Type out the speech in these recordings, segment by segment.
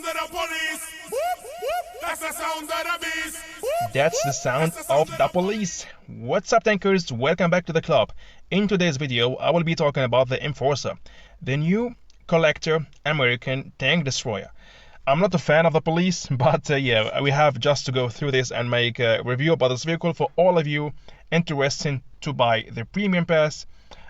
of the police. Whoop, whoop. That's the sound of the beast. Whoop, That's the sound of the police. What's up, tankers? Welcome back to the club. In today's video, I will be talking about the Enforcer, the new collector American tank destroyer. I'm not a fan of the police, but yeah, we have just to go through this and make a review about this vehicle for all of you interested to buy the premium pass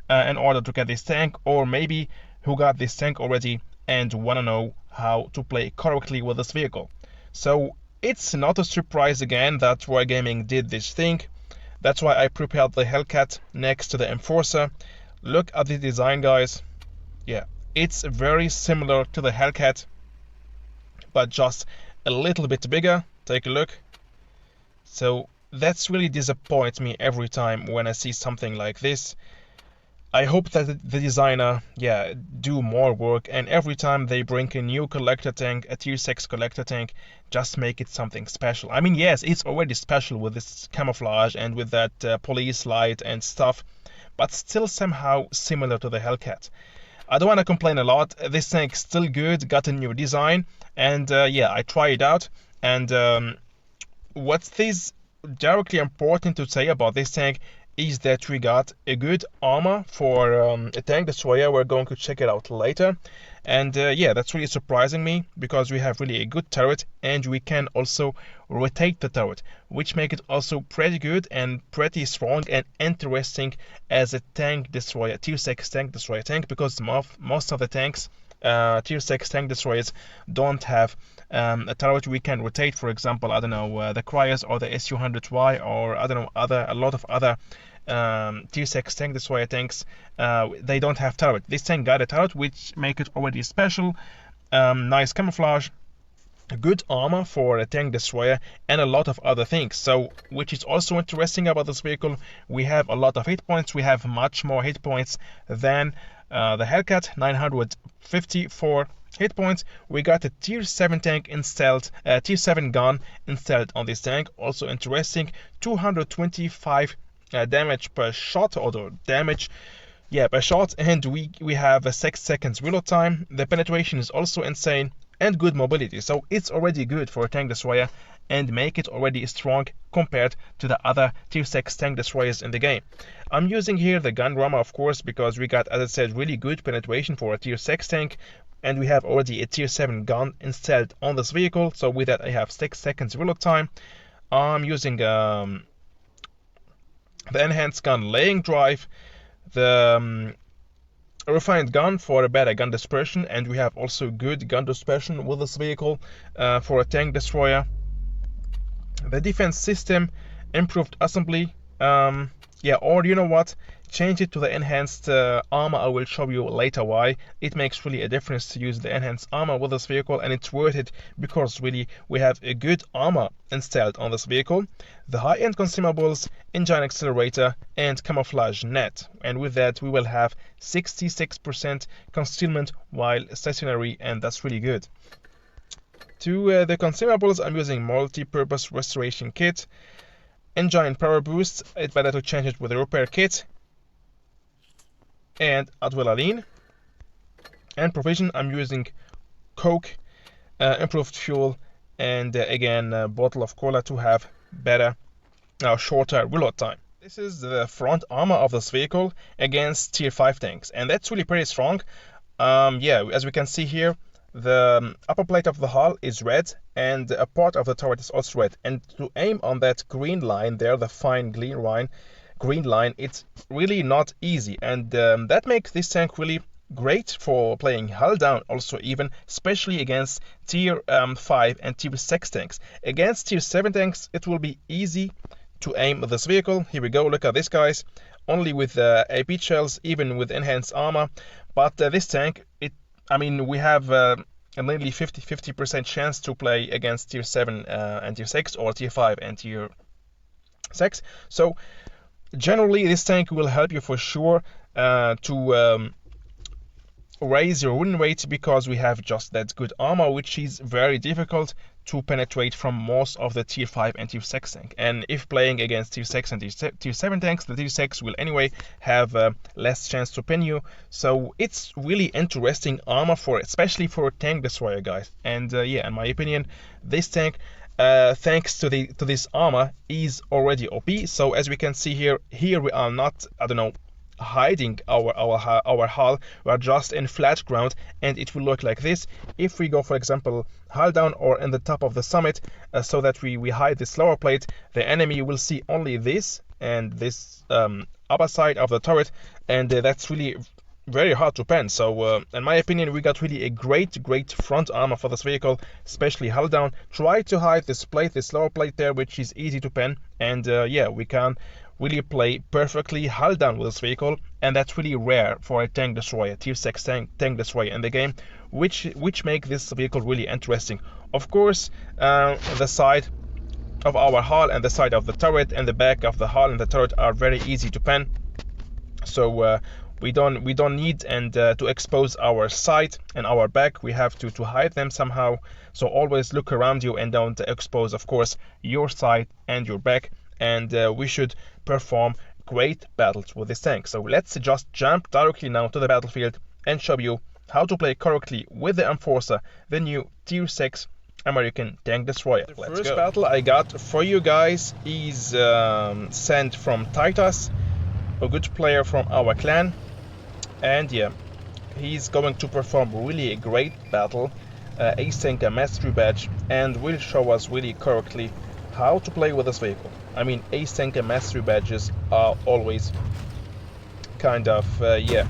in order to get this tank, or maybe who got this tank already and want to know how to play correctly with this vehicle. So it's not a surprise again that Roy Gaming did this thing. That's why I prepared the Hellcat next to the Enforcer. Look at the design, guys. Yeah, it's very similar to the Hellcat, but just a little bit bigger. Take a look. So that's really disappoints me every time when I see something like this. I hope that the designer, do more work, and every time they bring a new collector tank, a tier 6 collector tank, just make it something special. I mean, yes, it's already special with this camouflage and with that police light and stuff, but still somehow similar to the Hellcat. I don't want to complain a lot. This tank's still good, got a new design, and I tried it out. And what's this directly important to say about this tank is that we got a good armor for a tank destroyer. We're going to check it out later. And that's really surprising me, because we have really a good turret and we can also rotate the turret, which make it also pretty good and pretty strong and interesting as a tank destroyer, tier 6 tank destroyer tank, because most of the tanks, tier 6 tank destroyers, don't have a turret we can rotate. For example, I don't know, the Cryos or the SU-100Y, or I don't know, a lot of other tier 6 tank destroyer tanks, they don't have turret. This tank got a turret, which make it already special. Nice camouflage, good armor for a tank destroyer, and a lot of other things. So, which is also interesting about this vehicle, we have a lot of hit points. We have much more hit points than the Hellcat, 954 hit points. We got a tier 7 tank installed, tier 7 gun installed on this tank. Also interesting, 225 damage per shot, or damage per shot, and we have a 6 seconds reload time. The penetration is also insane, and good mobility. So it's already good for a tank destroyer and make it already strong compared to the other tier 6 tank destroyers in the game. I'm using here the gun rammer, of course, because we got, as I said, really good penetration for a tier 6 tank, and we have already a tier 7 gun installed on this vehicle. So with that I have 6 seconds reload time. I'm using the enhanced gun laying drive, the refined gun for a better gun dispersion, and we have also good gun dispersion with this vehicle for a tank destroyer. The defense system, improved assembly, or you know what, change it to the enhanced armor. I will show you later why. It makes really a difference to use the enhanced armor with this vehicle, and it's worth it because really we have a good armor installed on this vehicle. The high-end consumables, engine accelerator, and camouflage net, and with that we will have 66% concealment while stationary, and that's really good. To the consumables, I'm using multi-purpose restoration kit, engine power boost. It's better to change it with a repair kit, and adrenaline. And provision, I'm using Coke, improved fuel, and again a bottle of cola to have better, shorter reload time. This is the front armor of this vehicle against tier 5 tanks, and that's really pretty strong. As we can see here, the upper plate of the hull is red, and a part of the turret is also red. And to aim on that green line there, the fine green line, it's really not easy, and that makes this tank really great for playing hull down, also even especially against tier 5 and tier 6 tanks. Against tier 7 tanks it will be easy to aim this vehicle. Here we go, look at this, guys, only with AP shells, even with enhanced armor. But this tank, we have a nearly 50% chance to play against tier 7 and tier 6, or tier 5 and tier 6. So generally this tank will help you for sure to raise your win rate because we have just that good armor, which is very difficult to penetrate from most of the tier 5 and tier 6 tank. And if playing against tier 6 and tier 7 tanks, the tier 6 will anyway have less chance to pin you. So it's really interesting armor for, especially for a tank destroyer, guys. And yeah, in my opinion, this tank, thanks to this armor, is already OP. So as we can see here we are not, I don't know, hiding our hull. We are just in flat ground, and it will look like this if we go, for example, hull down or in the top of the summit, so that we hide this lower plate. The enemy will see only this and this upper side of the turret, and that's really very hard to pen. So in my opinion, we got really a great front armor for this vehicle, especially hull down. Try to hide this plate, this lower plate there, which is easy to pen, and yeah, we can really play perfectly hull down with this vehicle, and that's really rare for a tank destroyer, tier 6 tank destroyer in the game, which make this vehicle really interesting. Of course, the side of our hull and the side of the turret and the back of the hull and the turret are very easy to pen, so we don't need to expose our side and our back. We have to hide them somehow. So always look around you and don't expose, of course, your side and your back. And we should perform great battles with this tank. So let's just jump directly now to the battlefield and show you how to play correctly with the Enforcer, the new tier 6 American tank destroyer. The first battle I got for you guys is sent from Titus, a good player from our clan, and yeah, he's going to perform really a great battle, ace tanker mastery badge, and will show us really correctly how to play with this vehicle. I mean, ace tanker mastery badges are always kind of yeah,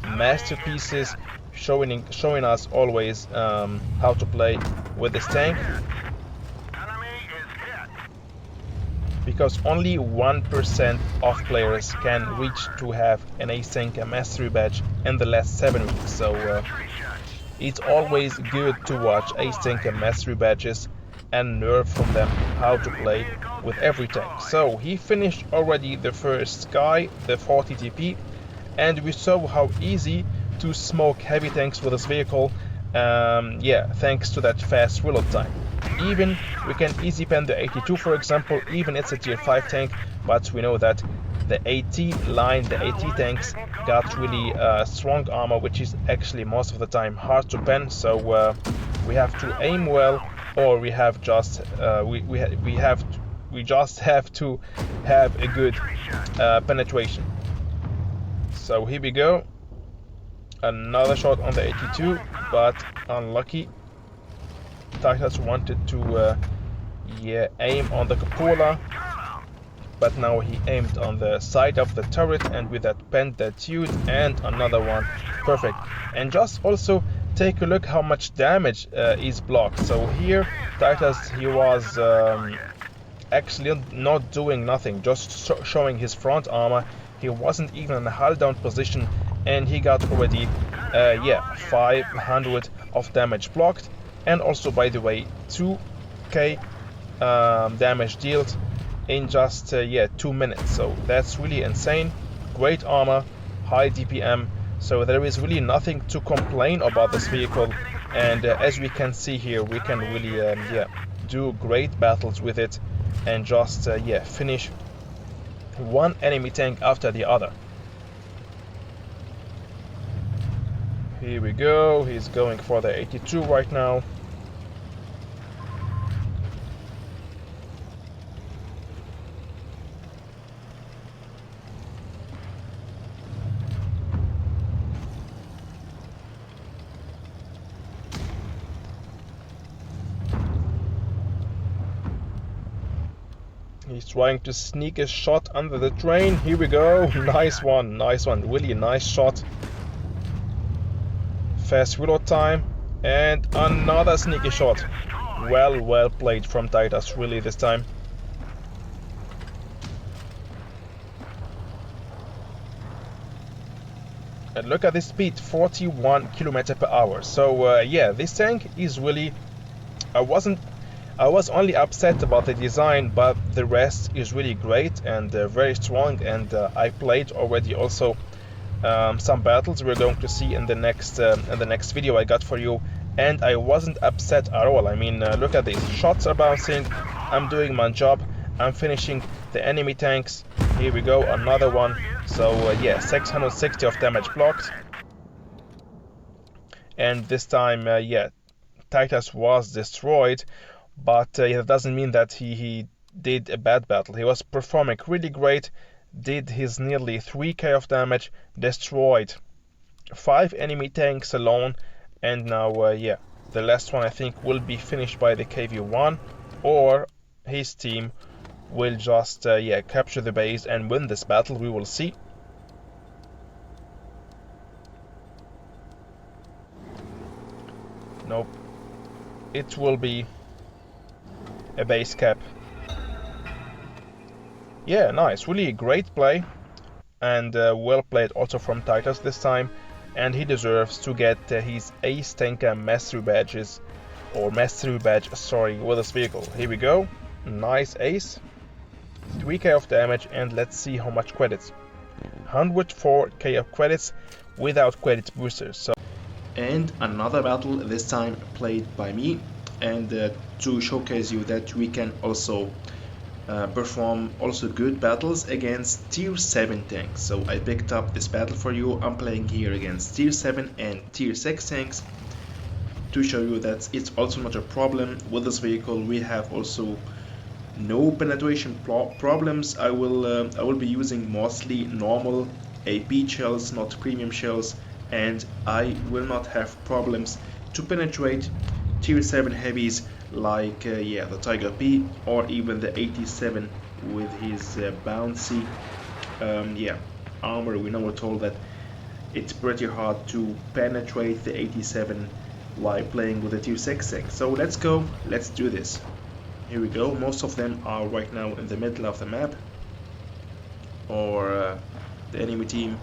masterpieces, showing us always how to play with this tank, because only 1% of players can reach to have an ace tanker mastery badge in the last 7 weeks. So it's always good to watch ace tanker mastery badges and learn from them how to play with every tank. So he finished already the first guy, the 40 TP, and we saw how easy to smoke heavy tanks with this vehicle, yeah, thanks to that fast reload time. Even we can easy pen the 82, for example, even it's a tier 5 tank, but we know that the AT line, the AT tanks got really strong armor, which is actually most of the time hard to pen. So we have to aim well, or we have just we just have to have a good penetration. So here we go, another shot on the 82, but unlucky. Titus wanted to yeah, aim on the cupola, but now he aimed on the side of the turret, and with that penned that dude, and another one, perfect. And just also take a look how much damage is blocked. So here Titus, he was actually not doing nothing, just showing his front armor. He wasn't even in a hull down position, and he got already yeah, 500 of damage blocked, and also, by the way, 2k damage dealt in just yeah, 2 minutes. So that's really insane. Great armor, high DPM, so there is really nothing to complain about this vehicle. And as we can see here, we can really yeah, do great battles with it, and just yeah, finish one enemy tank after the other. Here we go, he's going for the 82 right now. He's trying to sneak a shot under the train. Here we go. Nice one, really nice shot. Fast reload time, and another sneaky shot. Well played from Titus, really, this time. And look at this speed, 41 km/h. So yeah, this tank is really, I was only upset about the design, but the rest is really great and very strong. And I played already also some battles we're going to see in the next video I got for you, and I wasn't upset at all. I mean, look at these shots are bouncing. I'm doing my job. I'm finishing the enemy tanks. Here we go, another one. So yeah, 660 of damage blocked. And this time, yeah, Titus was destroyed, but that doesn't mean that he did a bad battle. He was performing really great, did his nearly 3k of damage, destroyed 5 enemy tanks alone, and now, yeah, the last one I think will be finished by the KV-1, or his team will just, yeah, capture the base and win this battle. We will see. Nope. It will be a base cap. Yeah, nice. Really great play. And well played also from Titus this time. And he deserves to get his Ace Tanker Mastery badges. Or Mastery badge, sorry, with this vehicle. Here we go. Nice ace. 3k of damage, and let's see how much credits. 104k of credits without credit boosters. So, and another battle, this time played by me, and to showcase you that we can also perform also good battles against tier 7 tanks. So I picked up this battle for you. I'm playing here against tier 7 and tier 6 tanks to show you that it's also not a problem with this vehicle. We have also no penetration problems. I will be using mostly normal AP shells, not premium shells, and I will not have problems to penetrate tier 7 heavies like yeah, the Tiger P or even the 87 with his bouncy yeah, armor. We know we're told that it's pretty hard to penetrate the 87 while playing with the tier 6 tank. So let's go, let's do this. Here we go. Most of them are right now in the middle of the map, or the enemy team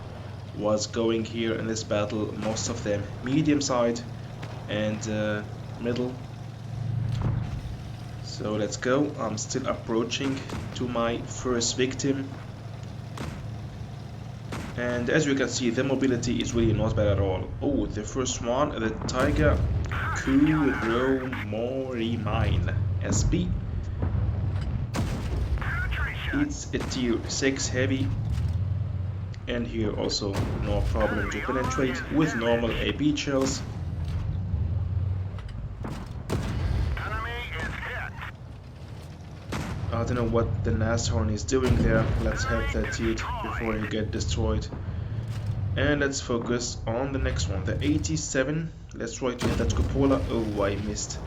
was going here in this battle, most of them medium side and middle. So let's go. I'm still approaching to my first victim, and as you can see, the mobility is really not bad at all. Oh, the first one, the Tiger Kuromori Mine SP. It's a tier 6 heavy, and here also no problem to penetrate with normal AP shells. I don't know what the Nashorn is doing there. Let's have that hit before you get destroyed. And let's focus on the next one, the 87. Let's try to hit that cupola. Oh, I missed.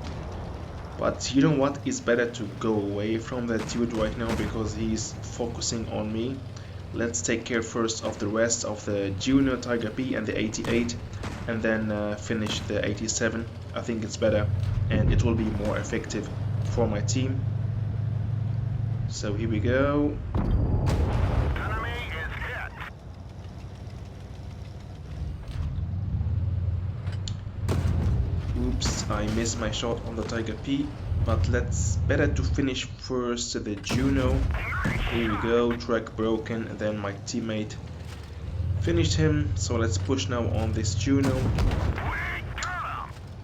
But you know what? It's better to go away from that dude right now because he's focusing on me. Let's take care first of the rest of the Junior Tiger P and the 88, and then finish the 87. I think it's better and it will be more effective for my team. So here we go. Oops, I missed my shot on the Tiger P, but let's better to finish first the Juno. Here we go, track broken, and then my teammate finished him. So let's push now on this Juno.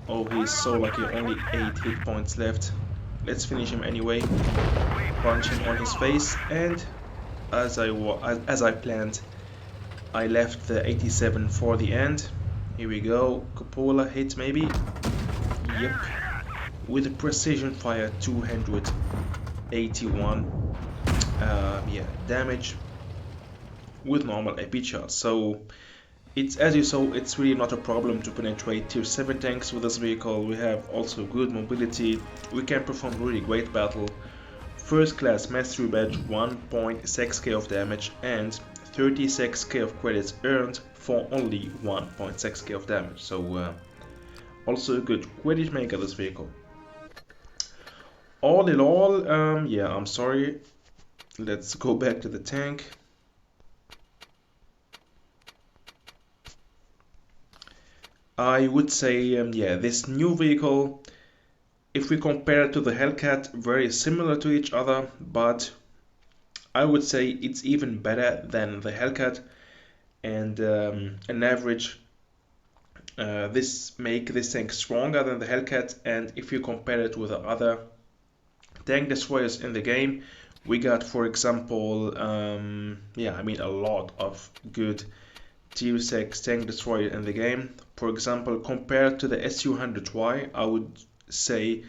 Oh, he's so lucky, only 8 hit points left. Let's finish him anyway. Punch him on his face, and as I planned, I left the 87 for the end. Here we go, cupola hit maybe. Yep, with a precision fire 281 yeah, damage with normal AP charge. So it's, as you saw, it's really not a problem to penetrate tier 7 tanks with this vehicle. We have also good mobility. We can perform really great battle. First class mastery badge, 1.6k of damage and 36k of credits earned for only 1.6k of damage. So also a good credit maker, this vehicle. All in all, yeah, I'm sorry. Let's go back to the tank. I would say, yeah, this new vehicle, if we compare it to the Hellcat, very similar to each other, but I would say it's even better than the Hellcat. and an average. This make this tank stronger than the Hellcat, and if you compare it with the other tank destroyers in the game, we got, for example, a lot of good tier 6 tank destroyer in the game. For example, compared to the Su-100Y, I would say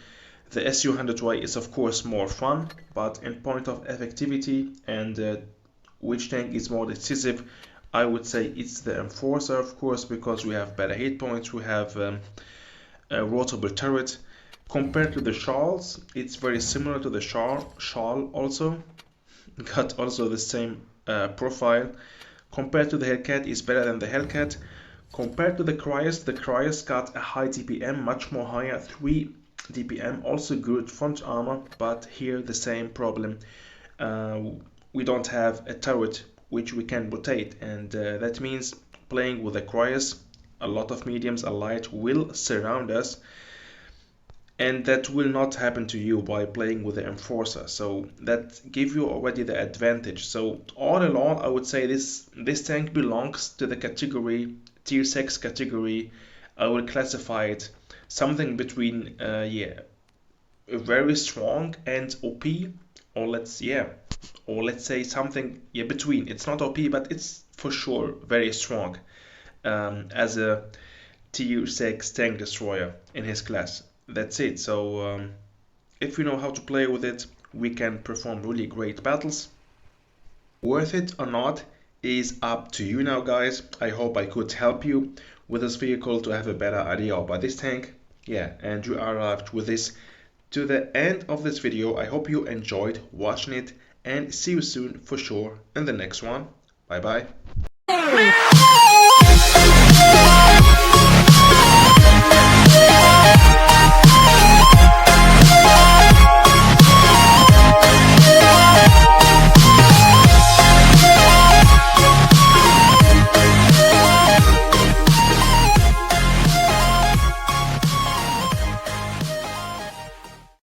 the Su-100Y is of course more fun, but in point of effectivity and which tank is more decisive, I would say it's the Enforcer, of course, because we have better hit points, we have a rotable turret. Compared to the Charles, it's very similar to the Charl also, got also the same profile. Compared to the Hellcat, it's better than the Hellcat. Compared to the Cryos got a high DPM, much more higher, 3 DPM, also good front armor, but here the same problem. We don't have a turret which we can rotate, and that means playing with the Cryos, a lot of mediums, a light will surround us, and that will not happen to you by playing with the Enforcer, so that gives you already the advantage. So all in all, I would say this tank belongs to the category tier 6 category. I will classify it something between very strong and OP, or let's say something between. It's not OP, but it's for sure very strong as a tier 6 tank destroyer in his class. That's it. So if you know how to play with it, we can perform really great battles. Worth it or not is up to you now, guys. I hope I could help you with this vehicle to have a better idea about this tank. Yeah, and you arrived with this to the end of this video. I hope you enjoyed watching it, and see you soon for sure in the next one. Bye bye.